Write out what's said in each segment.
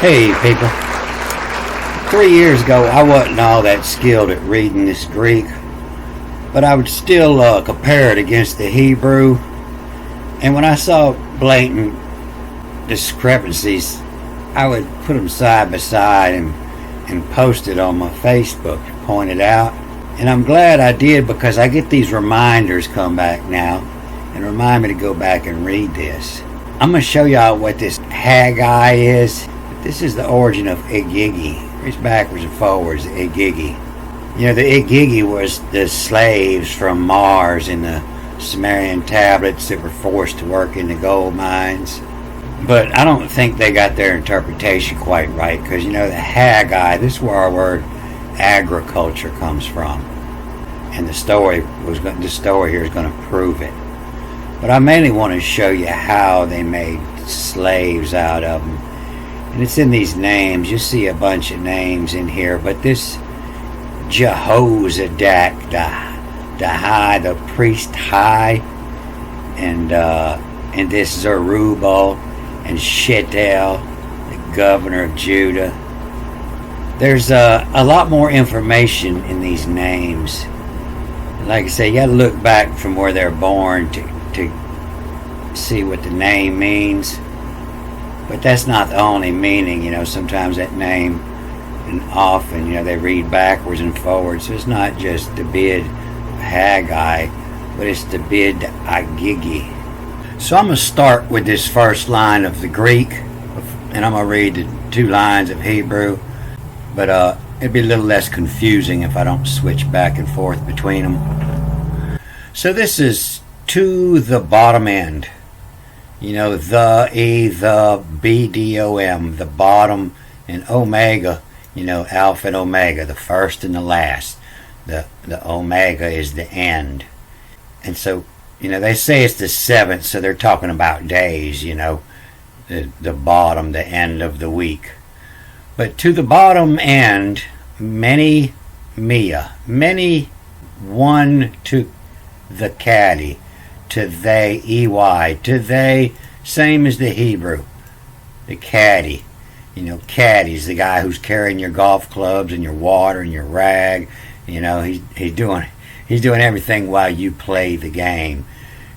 Hey people, 3 years ago I wasn't all that skilled at reading this Greek, but I would still compare it against the Hebrew, and when I saw blatant discrepancies, I would put them side by side and post it on my Facebook to point it out. And I'm glad I did, because I get these reminders come back now and remind me to go back and read this. I'm going to show y'all what this Haggai is. This is the origin of Igigi. It's backwards and forwards, Igigi. You know, the Igigi was the slaves from Mars in the Sumerian tablets that were forced to work in the gold mines. But I don't think they got their interpretation quite right, because, you know, the Haggai, this is where our word agriculture comes from. And this story here is going to prove it. But I mainly want to show you how they made slaves out of them. And it's in these names. You see a bunch of names in here, but this Jehozadak, the high, the priest high, and this Zerubbabel and Shealtiel, the governor of Judah. There's a lot more information in these names. Like I say, you got to look back from where they're born to see what the name means. But that's not the only meaning. You know, sometimes that name, and often, you know, they read backwards and forwards. So it's not just the bid Haggai, but it's the bid Igigi. So I'm going to start with this first line of the Greek, and I'm going to read the 2 lines of Hebrew. But it'd be a little less confusing if I don't switch back and forth between them. So this is to the bottom end. You know, the BDOM, the bottom, and Omega, you know, Alpha and Omega, the first and the last. The Omega is the end. And so, you know, they say it's the 7th, so they're talking about days, you know, the bottom, the end of the week. But to the bottom end, many, one to the caddy, to they, EY, to they, same as the Hebrew, the caddy. You know, caddy's the guy who's carrying your golf clubs and your water and your rag. You know, he's doing everything while you play the game.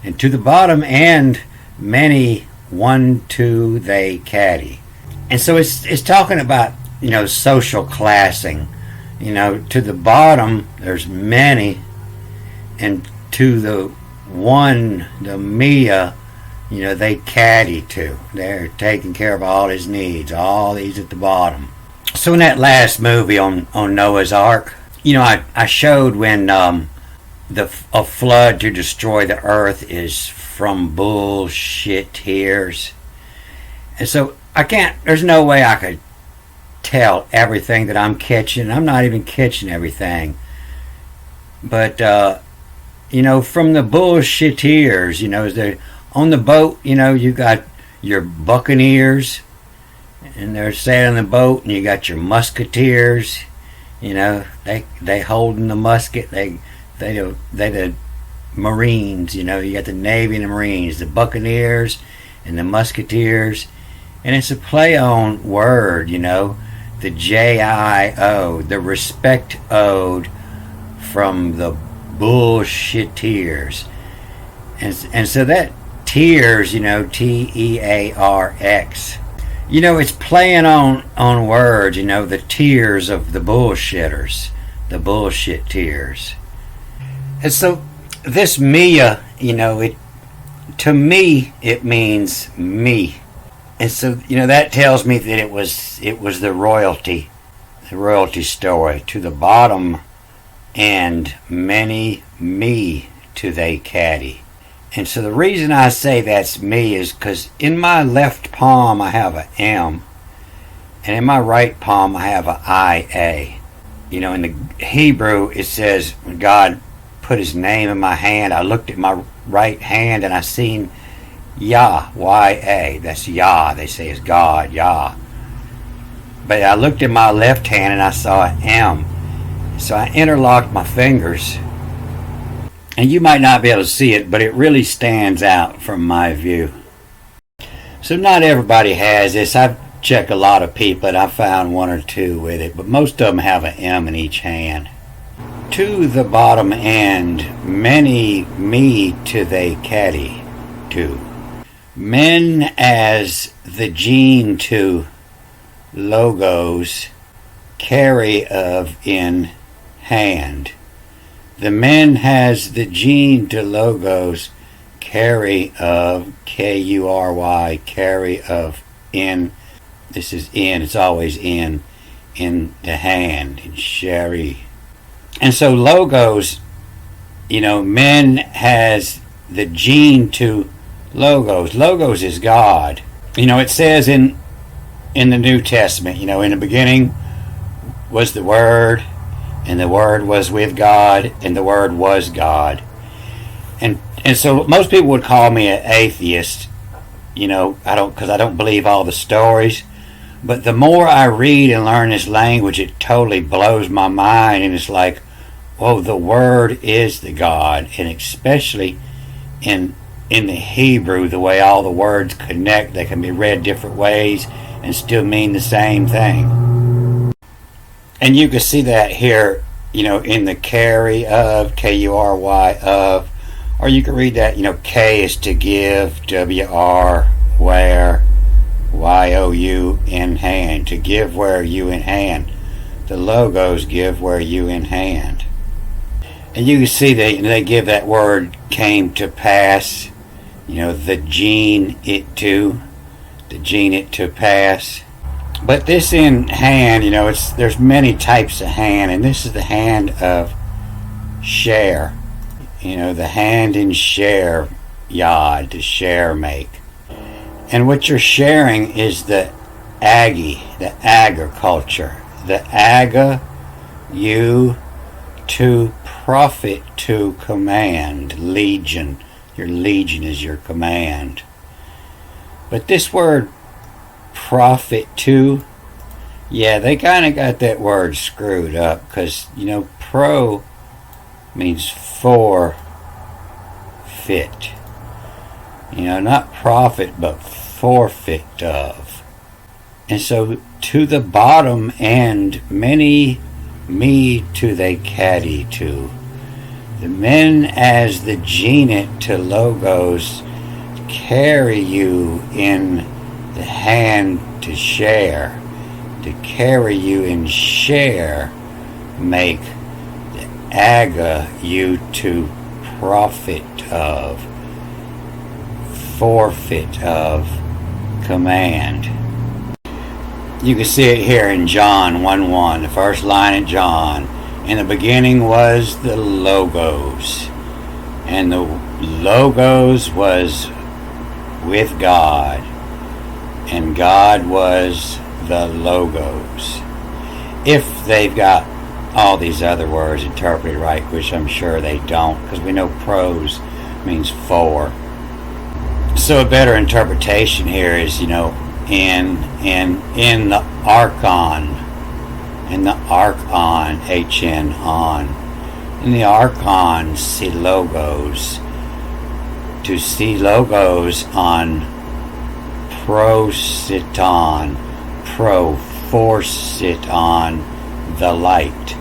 And to the bottom end, many, one, two, they, caddy. And so it's talking about, you know, social classing. You know, to the bottom, there's many, and to the one, the Mia, you know, they caddy to. They're taking care of all his needs, all these at the bottom. So in that last movie on Noah's Ark, you know, I showed when a flood to destroy the earth is from bullshit tears. And so there's no way I could tell everything that I'm catching. I'm not even catching everything. But, you know, from the bullshitteers, you know, on the boat, you know, you got your buccaneers, and they're sailing the boat, and you got your musketeers, you know, they holding the musket, they the Marines, you know, you got the Navy and the Marines, the buccaneers and the musketeers, and it's a play on word, you know, the JIO, the respect owed from the bullshitteers. And so that tears, you know, TEARX, you know, it's playing on words, you know, the tears of the bullshitters, the bullshit tears. And so this Mia, you know, to me it means me. And so, you know, that tells me that it was the royalty story. To the bottom and many, me to they caddy. And so the reason I say that's me is because in my left palm I have a M, and in my right palm I have a IA. You know, in the Hebrew it says when God put his name in my hand, I looked at my right hand and I seen Yah, Y-A. That's Yah, they say is God, Yah. But I looked at my left hand and I saw an M. So I interlocked my fingers. And you might not be able to see it, but it really stands out from my view. So not everybody has this. check a lot of people, and I found one or two with it, but most of them have an M in each hand. To the bottom end, many me to they caddy to. Men as the gene to logos carry of in hand. The men has the gene to logos carry of, K-U-R-Y, carry of in. This is in, it's always in the hand, in sherry. And so logos, men has the gene to logos. Logos is God. It says in the New Testament, in the beginning was the Word, and the Word was with God, and the Word was God. And so most people would call me an atheist, because I don't believe all the stories. But the more I read and learn this language, it totally blows my mind, and it's like, whoa, the Word is the God, and especially in the Hebrew, the way all the words connect, they can be read different ways and still mean the same thing. And you can see that here, in the carry of, K-U-R-Y of, or you can read that, K is to give, W-R, where, Y-O-U, in hand, to give where you in hand. The logos give where you in hand. And you can see they give that word came to pass, the gene it to pass. But this in hand, there's many types of hand, and this is the hand of share. The hand in share, yod, to share make. And what you're sharing is the Aggie, the agriculture. The aga, you, to prophet, to command, legion. Your legion is your command. But this word prophet to, they kind of got that word screwed up, because, pro means for fit. Not profit, but forfeit of. And so to the bottom end, many me to they caddy to. The men as the genet to logos carry you in the hand to share. To carry you in share make the aga you to profit of, forfeit of, command. You can see it here in John 1:1, the first line of John. In the beginning was the Logos, and the Logos was with God, and God was the Logos. If they've got all these other words interpreted right, which I'm sure they don't, because we know pros means for. So a better interpretation here is, in the archon, in the archon, H-N, on. In the archon, see logos. To see logos on prositon, forceit on the light.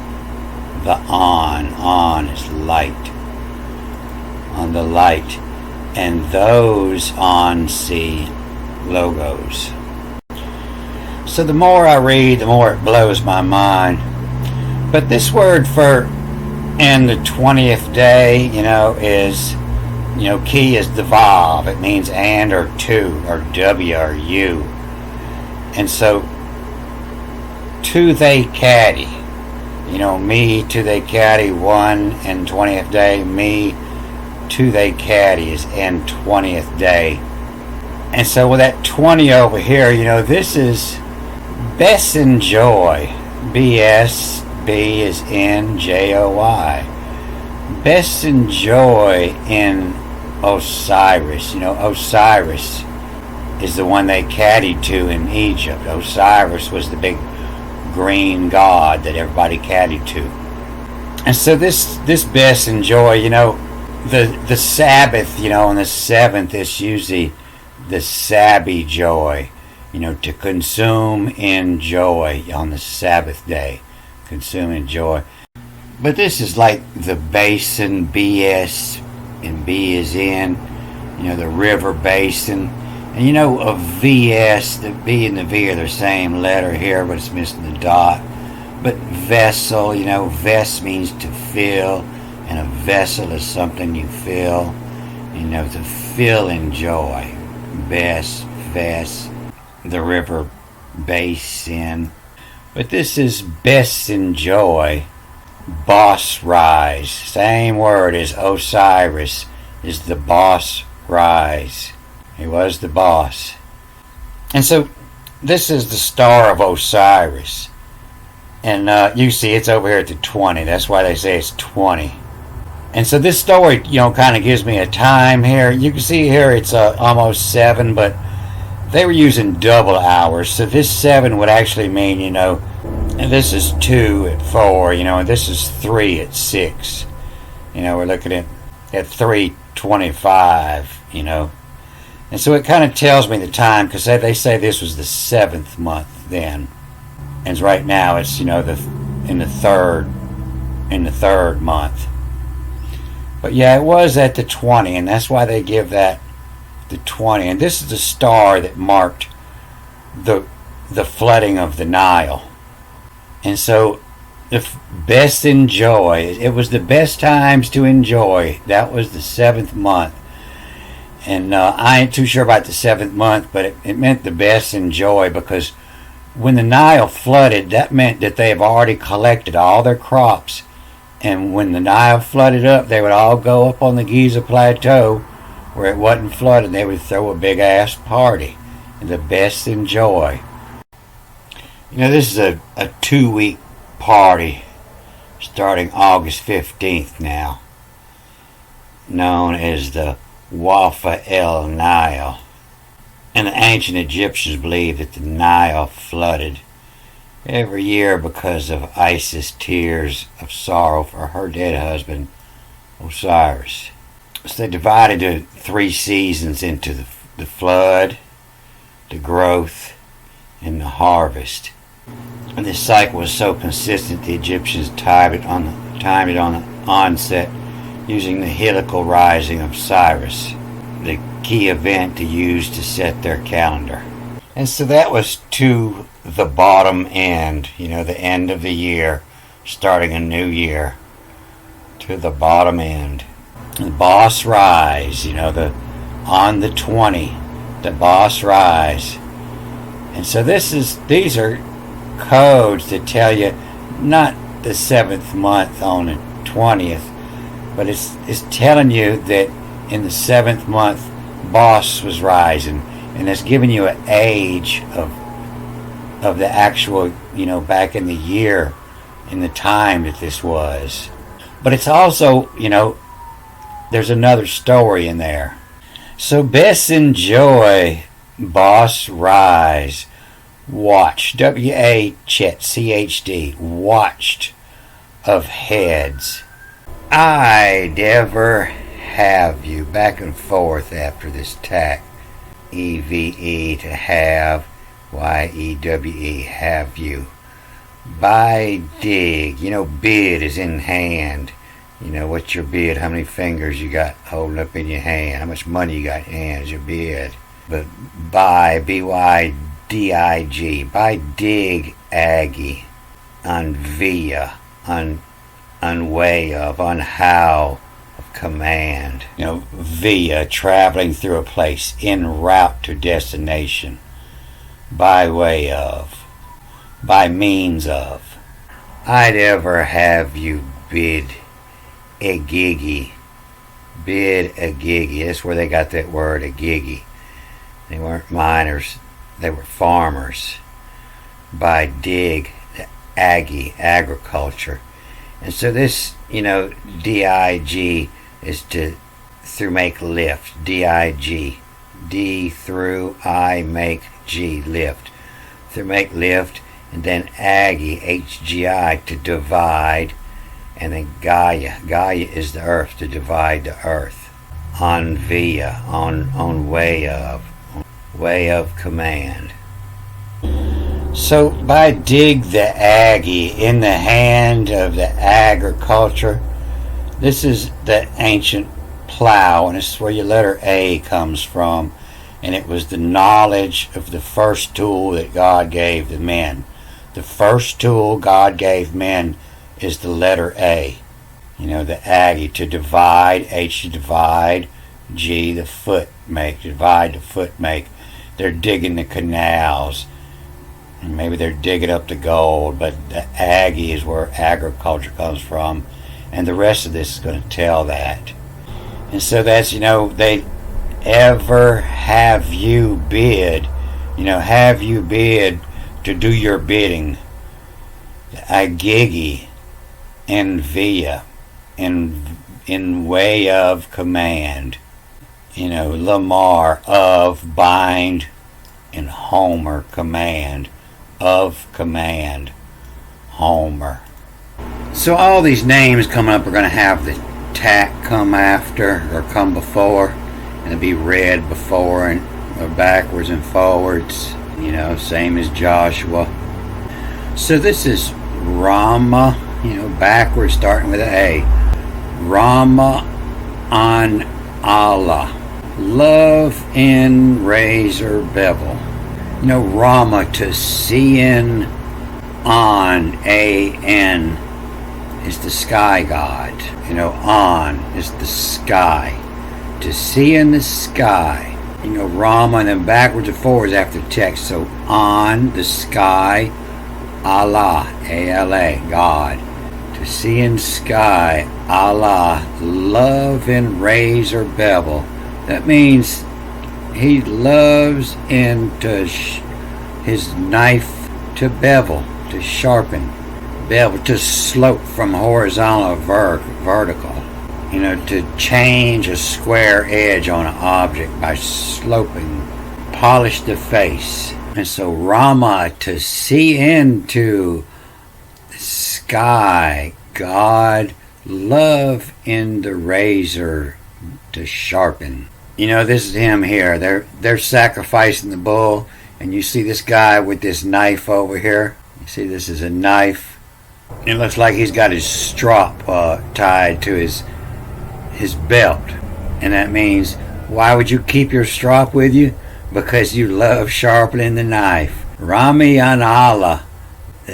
The on is light. On the light. And those on see logos. So the more I read, the more it blows my mind. But this word for and the 20th day, is, key is the vav. It means and or to or W or U. And so to they caddy. Me to they caddy 1 and 20th day. Me to they caddy is and 20th day. And so with that 20 over here, this is best enjoy. B-S, B is in, J-O-Y. Best enjoy in Osiris. Osiris is the one they caddied to in Egypt. Osiris was the big green god that everybody caddied to. And so this best enjoy, the Sabbath, on the 7th is usually the Sabby joy. to consume in joy on the Sabbath day. Consume in joy. But this is like the basin, BS, and B is in, the river basin. And a VS, the B and the V are the same letter here, but it's missing the dot. But vessel, ves means to fill, and a vessel is something you fill, to fill in joy. Ves, the river basin. But this is best in joy. Boss rise. Same word as Osiris is the boss rise. He was the boss. And so this is the star of Osiris. And you see it's over here at the 20. That's why they say it's 20. And so this story, kind of gives me a time here. You can see here it's almost 7, but they were using double hours. So this 7 would actually mean, and this is 2 at 4, and this is 3 at 6. We're looking at 3:25, And so it kind of tells me the time, because they say this was the 7th month then. And right now it's, in the third month. But yeah, it was at the 20, and that's why they give that the 20. And this is the star that marked the flooding of the Nile. And so the best enjoy, it was the best times to enjoy. That was the 7th month. And I ain't too sure about the 7th month, but it meant the best enjoy, because when the Nile flooded, that meant that they have already collected all their crops. And when the Nile flooded up, they would all go up on the Giza Plateau where it wasn't flooded. They would throw a big ass party. And the best enjoy. This is a 2-week party starting August 15th now, known as the Wafa El Nile. And the ancient Egyptians believed that the Nile flooded every year because of Isis' tears of sorrow for her dead husband, Osiris. So they divided the 3 seasons into the flood, the growth, and the harvest. And this cycle was so consistent, the Egyptians timed it on the onset using the helical rising of Cyrus, the key event to use to set their calendar. And so that was to the bottom end, the end of the year, starting a new year, to the bottom end. The boss rise, on the 20, the boss rise. And so these are codes that tell you not the 7th month on the 20th, but it's telling you that in the 7th month boss was rising, and it's giving you an age of the actual, back in the year, in the time that this was. But it's also, there's another story in there. So best enjoy boss rise. Watch, WACHD, watched of heads. I'd ever have you, back and forth after this tack. EVE to have, YEWE, have you. By dig, bid is in hand. What's your bid? How many fingers you got holding up in your hand? How much money you got in your hand is your bid. But by, BYDIG, by dig, Aggie, on via, on way of, on how, of command. Via, traveling through a place, en route to destination. By way of, by means of. I'd ever have you bid a giggy. Bid a giggy. That's where they got that word, a giggy. They weren't miners, they were farmers. By dig, Aggie, agriculture. And so this, DIG is through make lift. DIG. D through I make G, lift. Through make lift, and then Aggie, HGI, to divide. And then Gaia. Gaia is the earth, to divide the earth. On via, on way of command. So by dig the Aggie in the hand of the agriculture, this is the ancient plow, and this is where your letter A comes from. And it was the knowledge of the first tool that God gave the men. The first tool God gave men is the letter A. The Aggie, to divide, H to divide, G the foot make, divide the foot make. They're digging the canals. And maybe they're digging up the gold, but the Aggie is where agriculture comes from, and the rest of this is going to tell that. And so that's, they ever have you bid, have you bid to do your bidding. Agigi and via, in way of command. Lamar of bind, and Homer command. Of command, Homer. So all these names coming up are going to have the tack come after or come before, and it'll be read before and or backwards and forwards, same as Joshua. So this is Rama, backwards starting with an A. Rama on Allah, love in razor bevel. Rama, to see-in on A-N is the sky god. On is the sky. To see in the sky. Rama, and then backwards and forwards after text. So on the sky, Allah, A-L-A, God. To see in sky, Allah, love in razor bevel. That means he loves into his knife to bevel, to sharpen, bevel, to slope from horizontal to vertical. To change a square edge on an object by sloping, polish the face. And so Rama, to see into the sky, God, love in the razor to sharpen. This is him here. They're sacrificing the bull, and you see this guy with this knife over here. You see this is a knife. It looks like he's got his strop tied to his belt, and that means, why would you keep your strop with you? Because you love sharpening the knife. Rami an Allah.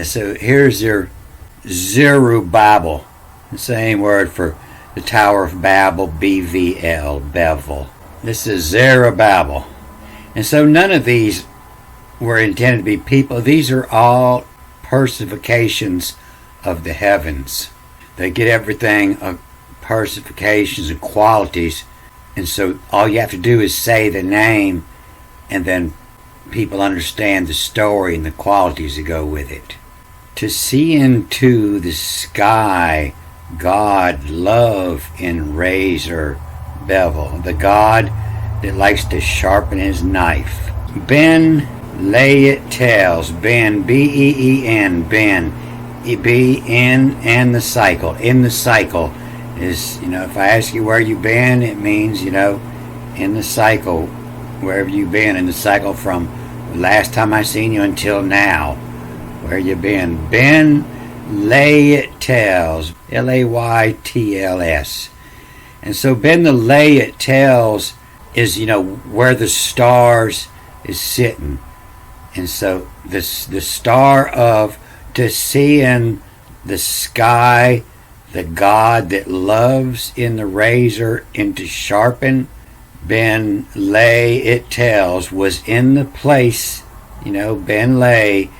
So here's your Zerubbabel, the same word for the Tower of Babel, B-V-L, bevel. This is Zerubbabel. And so none of these were intended to be people. These are all personifications of the heavens. They get everything of personifications and qualities. And so all you have to do is say the name, and then people understand the story and the qualities that go with it. To see into the sky, God, love in razor bevel, the God that likes to sharpen his knife. Ben, lay it tells, Ben, B-E-E-N, Ben, B-N, and the cycle. In the cycle is, if I ask you where you been, it means, in the cycle, wherever you been, in the cycle from last time I seen you until now, where you been. Ben, lay it tells, L-A-Y-T-L-S. And so Ben the lay it tells is, where the stars is sitting. And so the star of to see in the sky, the God that loves in the razor and to sharpen, Ben lay it tells, was in the place, Ben lay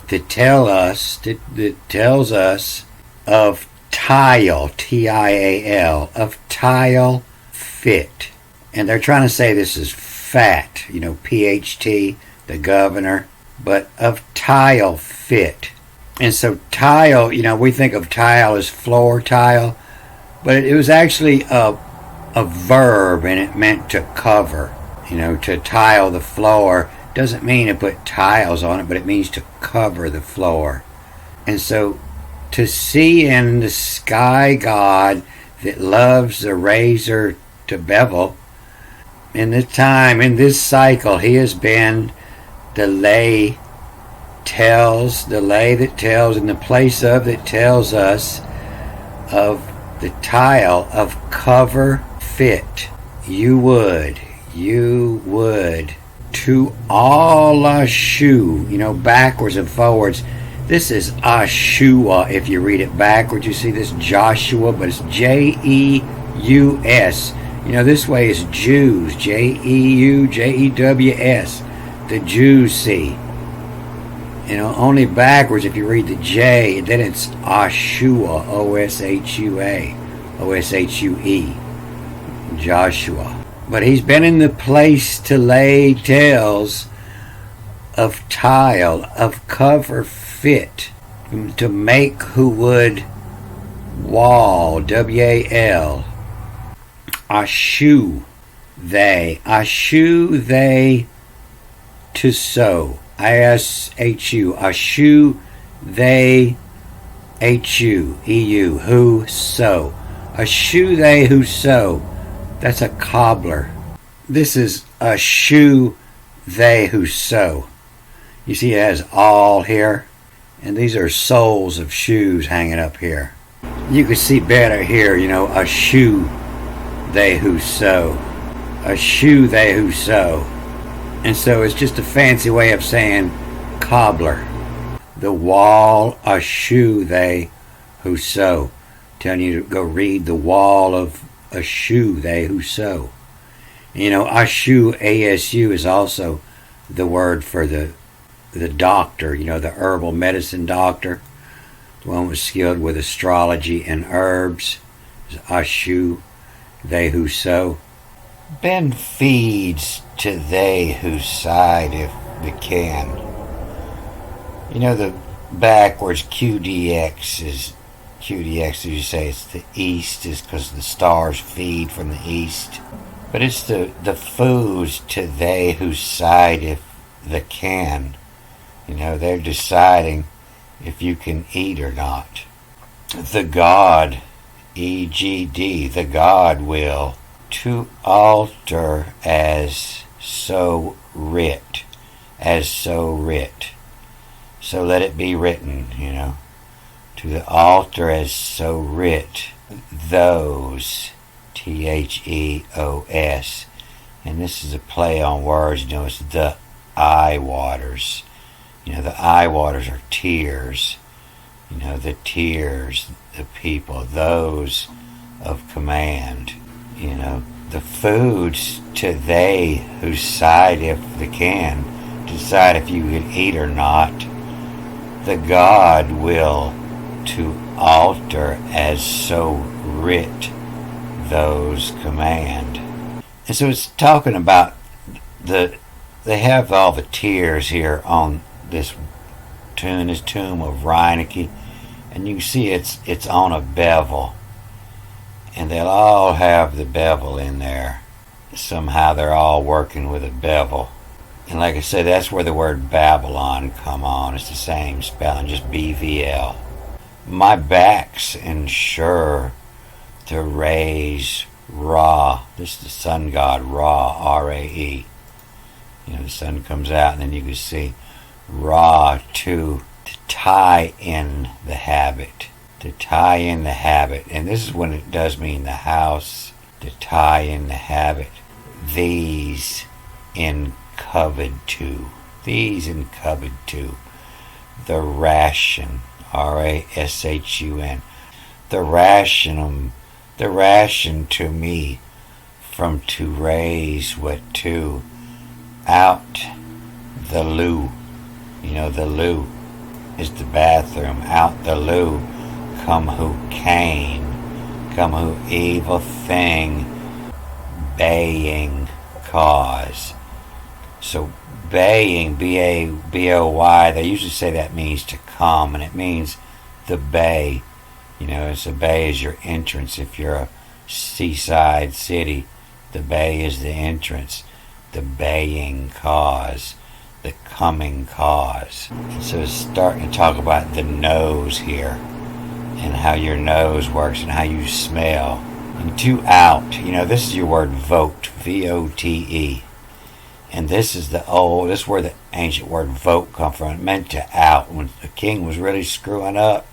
to tell us, that tells us of tile, T-I-A-L, of tile fit. And they're trying to say this is fat, P-H-T, the governor, but of tile fit. And so tile, we think of tile as floor tile, but it was actually a verb, and it meant to cover. To tile the floor doesn't mean to put tiles on it, but it means to cover the floor. And so to see in the sky God that loves the razor to bevel, in this time, in this cycle, he has been the lay tells, the lay that tells, and the place of that tells us of the tile of cover fit. You would to all ashu, backwards and forwards. This is Ashua. If you read it backwards, you see this Joshua, but it's Jeus. This way is Jews, Jeujews. The Jews see. Only backwards if you read the J, then it's Ashua, Oshua, Oshue, Joshua. But he's been in the place to lay tails of tile, of cover fit, to make who would wall, W-A-L, Ashu they to sow, I-S-H-U, Ashu they H-U, E-U, who sow, Ashu they who sow. That's a cobbler. This is a shoe they who sew. You see it has all here. And these are soles of shoes hanging up here. You can see better here, a shoe they who sew. A shoe they who sew. And so it's just a fancy way of saying cobbler. The wall, a shoe they who sew. Telling you to go read the wall of a shoe they who sew. Ashu, A-S-U, is also the word for the doctor, the herbal medicine doctor. The one was skilled with astrology and herbs. Ashu, they who sow. Ben feeds to they who side if they can. The backwards QDX is QDX, as you say, it's the east, is because the stars feed from the east. But it's the foods to they who side if they can. They're deciding if you can eat or not. The God, E-G-D, the God will to alter as so writ. So let it be written, to the altar as so writ, those, T-H-E-O-S, and this is a play on words, it's the eye waters. The eye waters are tears, the tears, the people, those of command, the foods to they who side if they can, decide if you can eat or not. The God will to alter as so writ those command. And so it's talking about they have all the tears here on this tomb of Reineke, and you can see it's on a bevel, and they'll all have the bevel in there. Somehow they're all working with a bevel. And like I said, that's where the word Babylon come on. It's the same spelling, just B-V-L. My back's ensure to raise Ra. This is the sun god Ra, R-A-E. The sun comes out, and then you can see Ra to tie in the habit. To tie in the habit. And this is when it does mean the house. To tie in the habit. These in covered to. These in covered to. The ration. R-A-S-H-U-N. The ration to me from to raise what to out the loo. The loo is the bathroom. Out the loo come who came, come who evil thing baying cause. So baying, B-A-B-O-Y, they usually say that means to come, and it means the bay. It's a bay is your entrance. If you're a seaside city, the bay is the entrance. The baying cause, the coming cause. And so it's starting to talk about the nose here, and how your nose works, and how you smell. And to out, this is your word vote, V-O-T-E. And this is this is where the ancient word vote come from. It meant to out. When the king was really screwing up,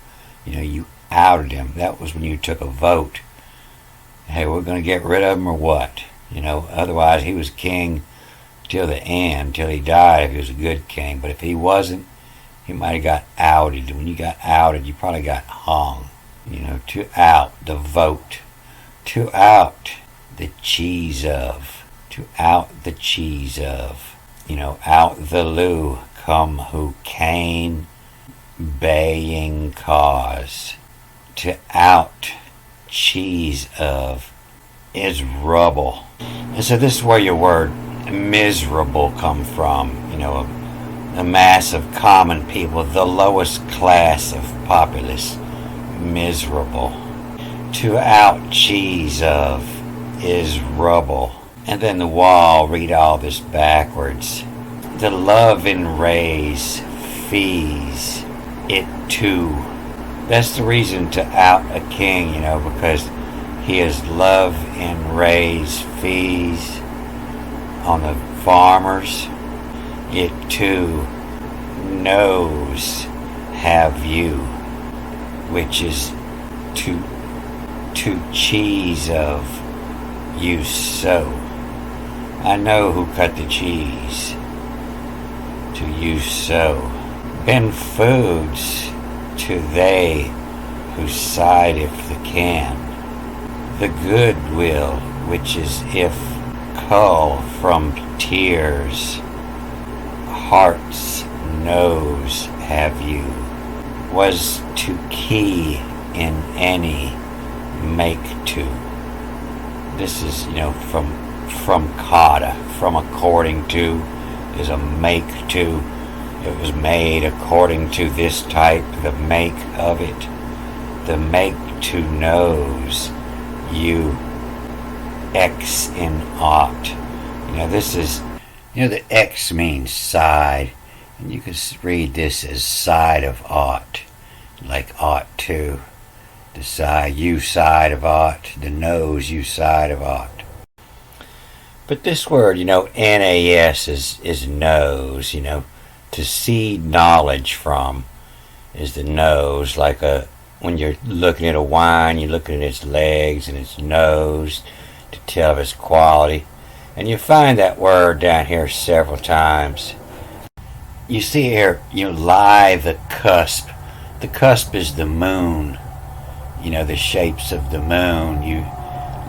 you outed him. That was when you took a vote. Hey, we're going to get rid of him or what? Otherwise he was king till the end, till he died if he was a good king. But if he wasn't, he might have got outed. When you got outed, you probably got hung. To out, the vote. To out the cheese of. To out the cheese of. Out the loo come who cane baying cause. To out cheese of is rubble. And so this is where your word miserable come from. A mass of common people, the lowest class of populace, miserable. To out cheese of is rubble. And then the wall, read all this backwards. The love and raise fees it too. That's the reason to out a king, because he has love and raise fees on the farmers. It too knows have you, which is to cheese of you so. I know who cut the cheese. To you so. Been foods to they who sideth the can. The goodwill which is if cull from tears. Heart's nose have you. Was to key in any make to. This is, from kata, from according to, is a make to. It was made according to this type, the make of it. The make to knows you X in ought. This is, the X means side, and you can read this as side of ought, like ought to. The side, you side of ought, the nose, you side of ought. But this word, NAS is nose, to seed knowledge from is the nose. Like when you're looking at a wine, you're looking at its legs and its nose to tell of its quality. And you find that word down here several times. You see here, lie the cusp. The cusp is the moon. The shapes of the moon. You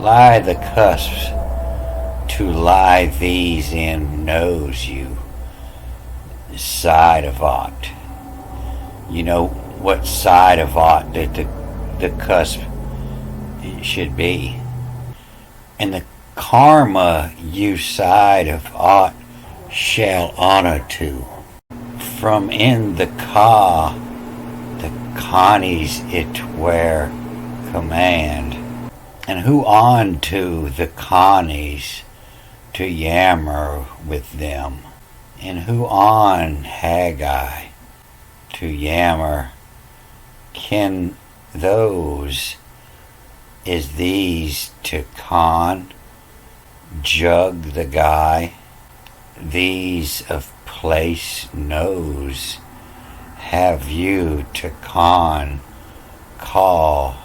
lie the cusps. To lie these in knows you. Side of ought. What side of ought that the cusp should be. And the karma you side of ought shall honor to. From in the connies it where command. And who on to the connies to yammer with them. And who on Haggai to yammer can those is these to con jug the guy these of place knows have you to con call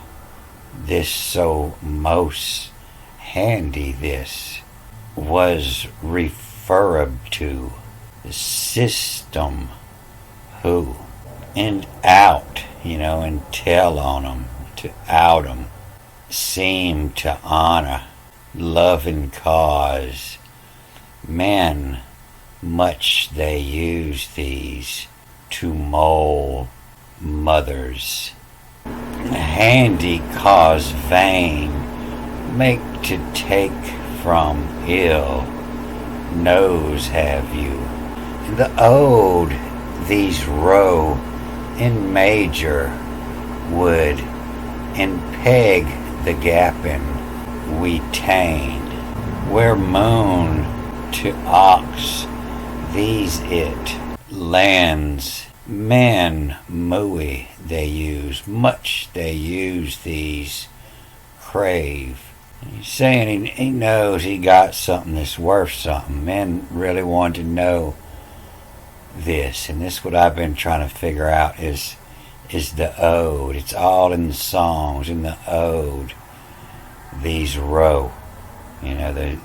this so most handy this was referred to the system who and out and tell on them to out them seem to honor love and cause men much they use these to mold mothers handy cause vain make to take from ill knows have you the ode these row in major wood and peg the gapin we tain where moon to ox these it lands men mooey they use much they use these crave He's saying he knows he got something that's worth something. Men really want to know this, and this is what I've been trying to figure out is the ode. It's all in the songs, in the ode. These row, the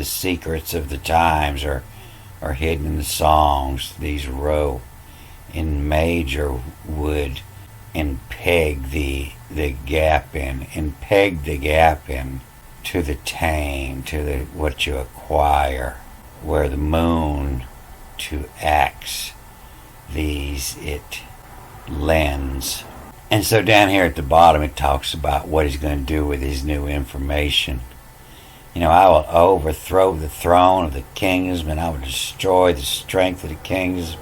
secrets of the times are hidden in the songs. These row in major wood and peg the gap in, to the tame, to the what you acquire, where the moon to axe these it lends. And so down here at the bottom it talks about what he's going to do with his new information. I will overthrow the throne of the kingdoms, and I will destroy the strength of the kings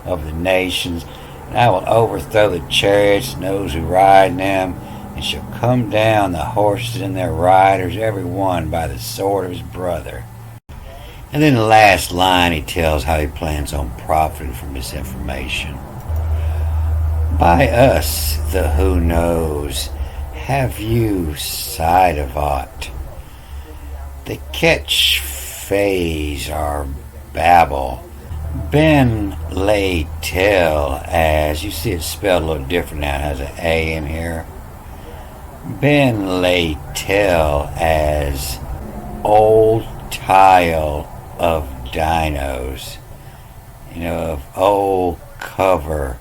of the nations, and I will overthrow the chariots and those who ride in them, and shall come down the horses and their riders, every one by the sword of his brother. And then the last line, he tells how he plans on profiting from this information. By us, the who knows, have you sight of aught? The catch phase or babble. Ben lay tell, as you see, it's spelled a little different now. It has an A in here. Ben lay tell as old tile of dinos, of old cover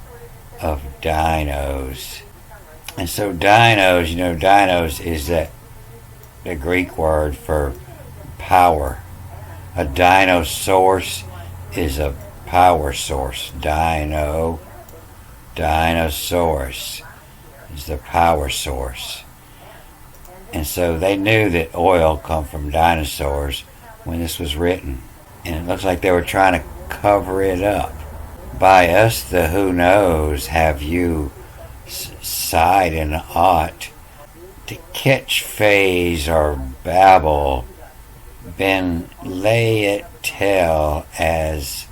of dinos. And so dinos, dinos is the Greek word for power. A dinosaurus is a power source. Dinosaurus is the power source. And so they knew that oil come from dinosaurs when this was written. And it looks like they were trying to cover it up. By us, the who knows, have you sight in aught? To catch phase or babble, Ben lay it tell as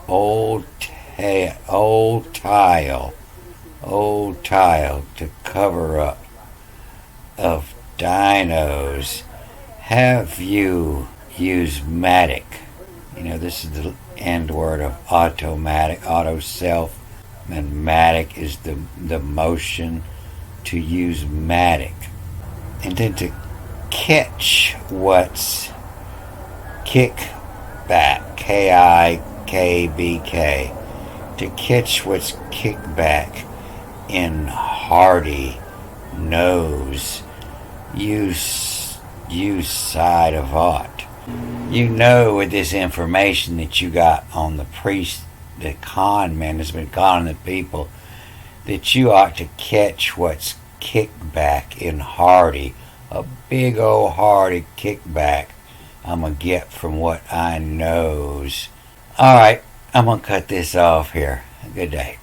old tile to cover up of dinos. Have you used matic? This is the end word of automatic, auto self, and matic is the motion, to use matic. And then to catch what's kickback, K-I-K-B-K, to catch what's kickback in hearty nose, use side of aught. With this information that you got on the priest, the conmen has been calling the people, that you ought to catch what's kickback in hearty, a big old hearty kickback I'm going to get from what I knows. Alright, I'm going to cut this off here. Good day.